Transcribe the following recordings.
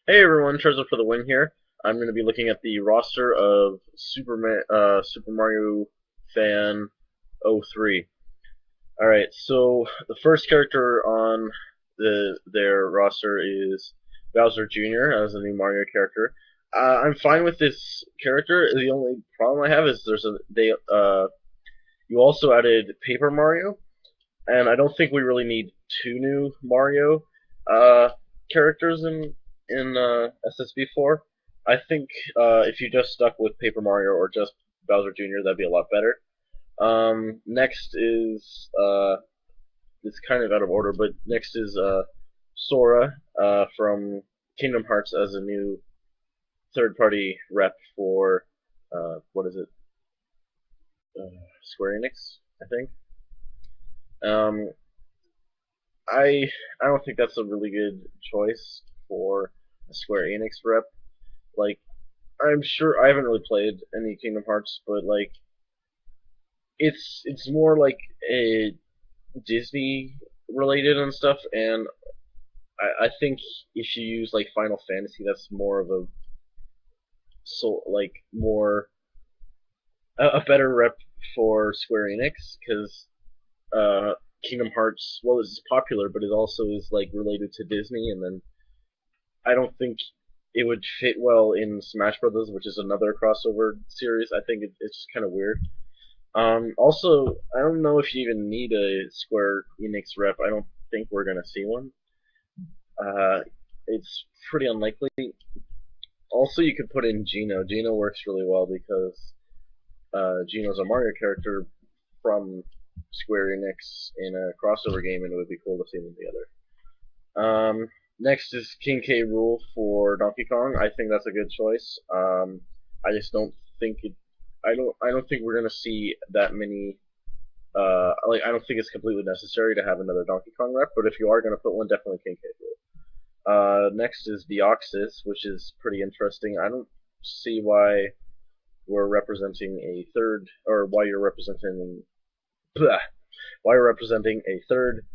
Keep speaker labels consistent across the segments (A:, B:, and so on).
A: Hey everyone, Trezor for the win here. I'm going to be looking at the roster of Super Mario Fan '03. Alright, so the first character on their roster is Bowser Jr. as a new Mario character. I'm fine with this character. The only problem I have is you also added Paper Mario, and I don't think we really need two new Mario uh, characters in SSB4. I think if you just stuck with Paper Mario or just Bowser Jr., that'd be a lot better. Next is it's kind of out of order, but next is Sora from Kingdom Hearts as a new third-party rep for what is it? Square Enix, I think. Um, I don't think that's a really good choice for a Square Enix rep. Like, I'm sure I haven't really played any Kingdom Hearts, but like, it's more like a Disney related and stuff, and I think if you use like Final Fantasy, that's more of a more a better rep for Square Enix because Kingdom Hearts, well, is popular, but it also is like related to Disney, and then I don't think it would fit well in Smash Brothers, which is another crossover series. I think it's just kind of weird. Also, I don't know if you even need a Square Enix rep. I don't think we're gonna see one. Uh, it's pretty unlikely. Also, you could put in Geno. Geno works really well because Geno's a Mario character from Square Enix in a crossover game, and it would be cool to see them together. Next is King K. Rool for Donkey Kong. I think that's a good choice. I just don't think it. I don't think we're gonna see that many. I don't think it's completely necessary to have another Donkey Kong rep. But if you are gonna put one, definitely King K. Rool. Next is Deoxys, which is pretty interesting. I don't see why we're representing a third, or why you're representing, blah, why you're representing a third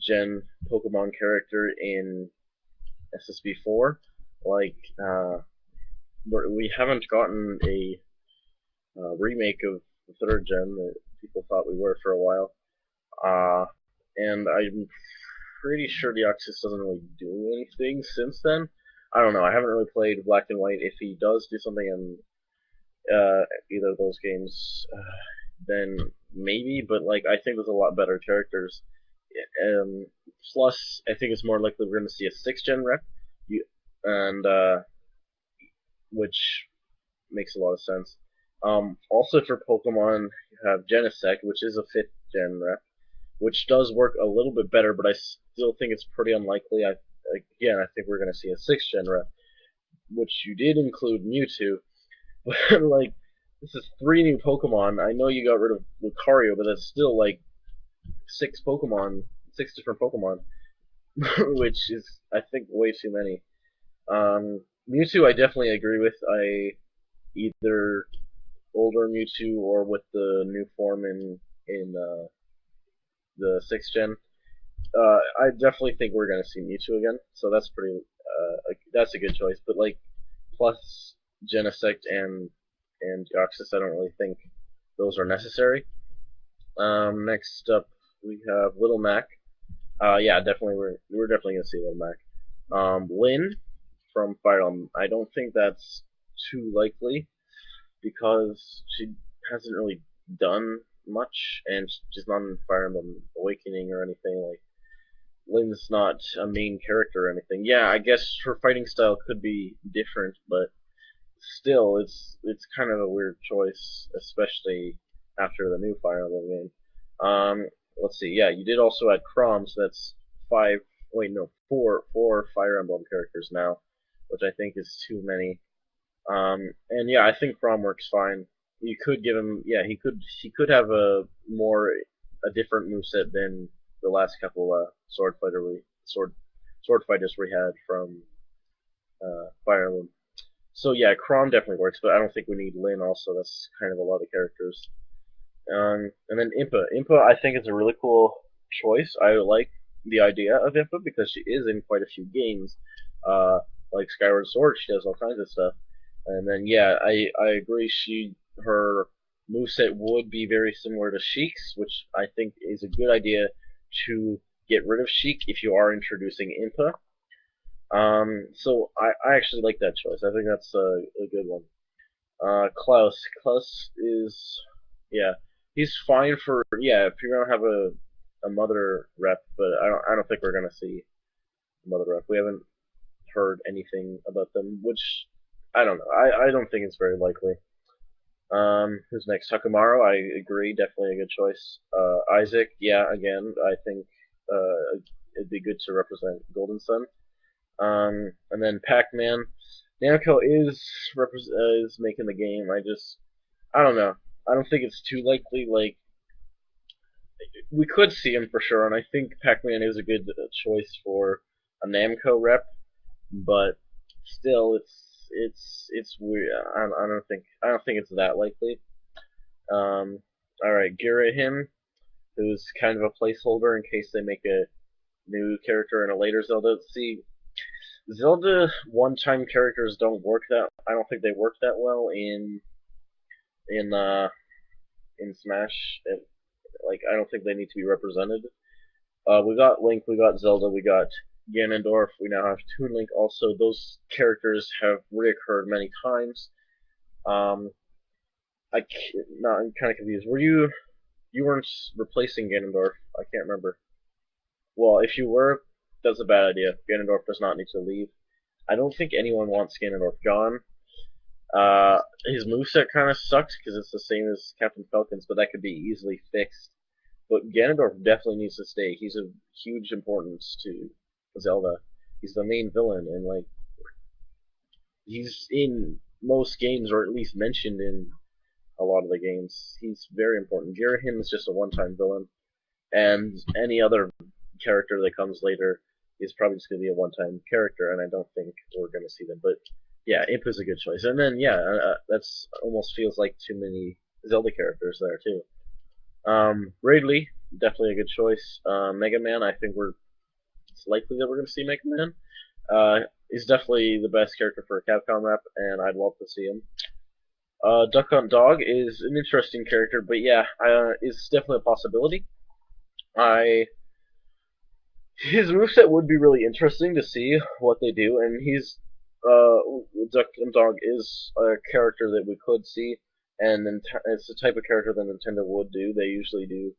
A: gen Pokemon character in SSB4. Like, we haven't gotten a remake of the third gen that people thought we were for a while. Uh, and I'm pretty sure Deoxys doesn't really do anything since then. I don't know. I haven't really played Black and White. If he does do something in either of those games, then maybe. But like, I think there's a lot better characters. Um, Plus, I think it's more likely we're going to see a sixth gen rep. You, and Which makes a lot of sense. Also for Pokemon, you have Genesect, which is a fifth gen rep, which does work a little bit better, but I still think it's pretty unlikely. I think we're gonna see a sixth gen rep, which you did include Mewtwo, but like this is three new Pokemon. I know you got rid of Lucario, but that's still like six different Pokemon, which is I think way too many. Mewtwo, I definitely agree with. I either older Mewtwo or with the new form in the sixth gen. I definitely think we're gonna see Mewtwo again, so that's a good choice. But like plus Genesect and Deoxys, I don't really think those are necessary. Next up we have Little Mac. Yeah, definitely we're definitely gonna see Little Mac. Lynn from Fire Emblem. I don't think that's too likely because she hasn't really done much, and she's not in Fire Emblem Awakening or anything. Like Lynn's not a main character or anything. Yeah, I guess her fighting style could be different, but still, it's kind of a weird choice, especially after the new Fire Emblem game. Let's see. Yeah, you did also add Chrom, so that's five. Wait, no, four Fire Emblem characters now, which I think is too many. And yeah, I think Chrom works fine. You could give him, yeah, he could have a different moveset than the last couple sword fighters we had from Fire Emblem. So yeah, Chrom definitely works, but I don't think we need Lyn. Also, that's kind of a lot of characters. And then Impa. Impa, I think is a really cool choice. I like the idea of Impa because she is in quite a few games. Uh, like Skyward Sword, she does all kinds of stuff. And then yeah, I agree. Her moveset would be very similar to Sheik's, which I think is a good idea to get rid of Sheik if you are introducing Impa. So I actually like that choice. I think that's a good one. Klaus. Klaus is, yeah, he's fine for, yeah, if you're gonna have a mother rep, but I don't think we're gonna see a mother rep. We haven't heard anything about them, which I don't know. I don't think it's very likely. Who's next? Takamaru, I agree, definitely a good choice. Isaac, yeah, again, I think it'd be good to represent Golden Sun. And then Pac-Man. Namco is making the game. I don't know. I don't think it's too likely. Like we could see him for sure, and I think Pac-Man is a good choice for a Namco rep. But still, it's weird. I don't think it's that likely. All right, Girahim, who's kind of a placeholder in case they make a new character in a later Zelda. See, Zelda one-time characters don't work that. I don't think they work that well in uh in Smash. Like I don't think they need to be represented. We got Link, we got Zelda, we got Ganondorf. We now have Toon Link. Also, those characters have reoccurred many times. Um, no, I'm kind of confused. You weren't replacing Ganondorf? I can't remember. Well, if you were, that's a bad idea. Ganondorf does not need to leave. I don't think anyone wants Ganondorf gone. His moveset kind of sucks because it's the same as Captain Falcon's, but that could be easily fixed. But Ganondorf definitely needs to stay. He's of huge importance to Zelda. He's the main villain, and like he's in most games, or at least mentioned in a lot of the games. He's very important. Girahim is just a one-time villain, and any other character that comes later is probably just going to be a one-time character, and I don't think we're going to see them. But yeah, Imp is a good choice. And then yeah, that's almost feels like too many Zelda characters there too. Ridley, definitely a good choice. Mega Man, I think it's likely that we're going to see Mega Man. He's definitely the best character for a Capcom rep, and I'd love to see him. Duck Hunt Dog is an interesting character, but yeah, it's definitely a possibility. I His moveset would be really interesting to see what they do, and uh, Duck and Dog is a character that we could see, and it's the type of character that Nintendo would do. They usually do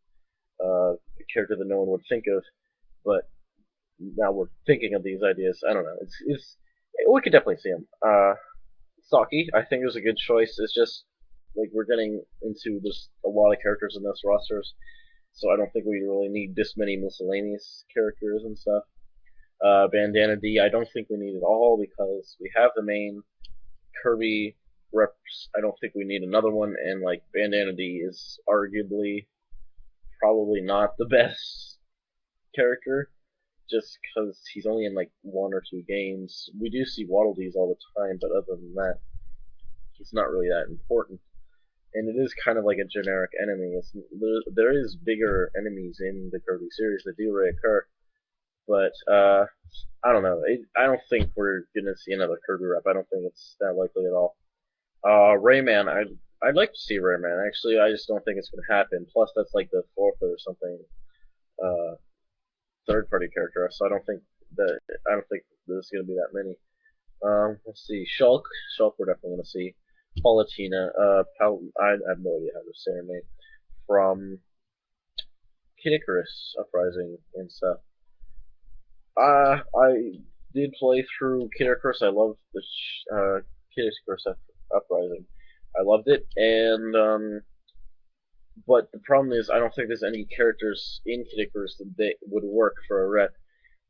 A: a character that no one would think of, but now we're thinking of these ideas. I don't know. It's we could definitely see him. Saki, I think is a good choice. It's just like we're getting into just a lot of characters in this rosters, so I don't think we really need this many miscellaneous characters and stuff. Bandana D, I don't think we need it all because we have the main Kirby reps. I don't think we need another one, and like Bandana D is arguably probably not the best character just because he's only in like one or two games. We do see Waddle Dees all the time, but other than that, he's not really that important. And it is kind of like a generic enemy. There is bigger enemies in the Kirby series that do reoccur, but I don't know. I don't think we're gonna see another Kirby rep. I don't think it's that likely at all. Rayman, I'd like to see Rayman. Actually, I just don't think it's gonna happen. Plus, that's like the fourth or something uh, third-party character, so I don't think there's gonna be that many. Let's see. Shulk. Shulk we're definitely gonna see. Palutena. I have no idea how to say her name. From Kid Icarus Uprising and stuff. I did play through Kid Icarus. I loved the Kid Icarus Uprising. I loved it, and but the problem is I don't think there's any characters in Kid Icarus that would work for a rep.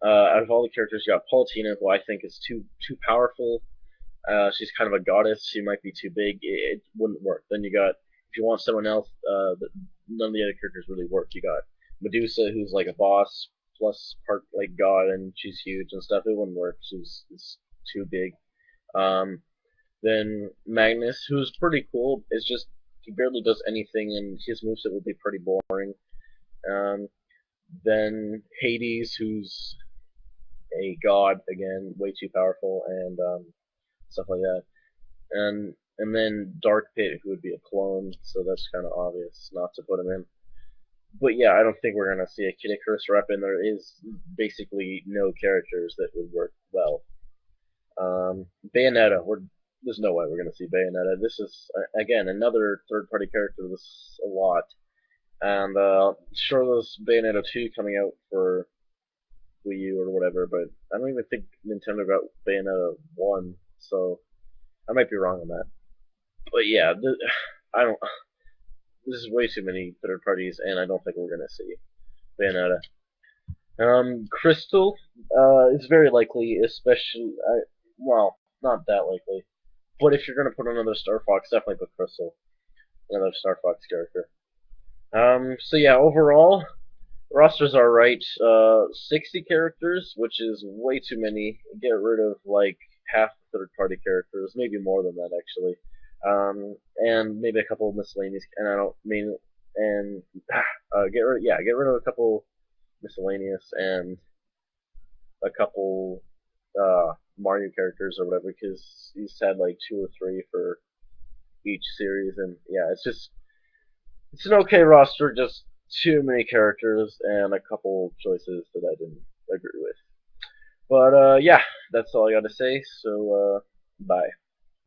A: Out of all the characters, you got Palutena, who I think is too powerful. She's kind of a goddess. She might be too big. It wouldn't work. Then you got if you want someone else, none of the other characters really work. You got Medusa, who's like a boss plus part like god, and she's huge and stuff. It wouldn't work. It's too big. Um, then Magnus, who's pretty cool. It's just he barely does anything, and his moveset would be pretty boring. Um, then Hades, who's a god again, way too powerful, and stuff like that. And then Dark Pit, who would be a clone, so that's kind of obvious not to put him in. But yeah, I don't think we're gonna see a Kid Icarus rep, and there is basically no characters that would work well. Bayonetta, there's no way we're gonna see Bayonetta. This is again another third-party character. This is a lot, and sure, there's Bayonetta 2 coming out for Wii U or whatever, but I don't even think Nintendo got Bayonetta 1, so I might be wrong on that. But yeah, I don't. This is way too many third parties, and I don't think we're gonna see Bayonetta. Crystal is very likely, especially well, not that likely. But if you're gonna put another Star Fox, definitely put Crystal, another Star Fox character. So yeah, overall, rosters are right. 60 characters, which is way too many. Get rid of like half the third-party characters, maybe more than that actually. And maybe a couple of miscellaneous. And I don't mean and get rid of a couple miscellaneous and a couple Mario characters or whatever, because he's had like two or three for each series, and yeah, it's an okay roster, just too many characters and a couple choices that I didn't agree with. But yeah, that's all I got to say. So bye.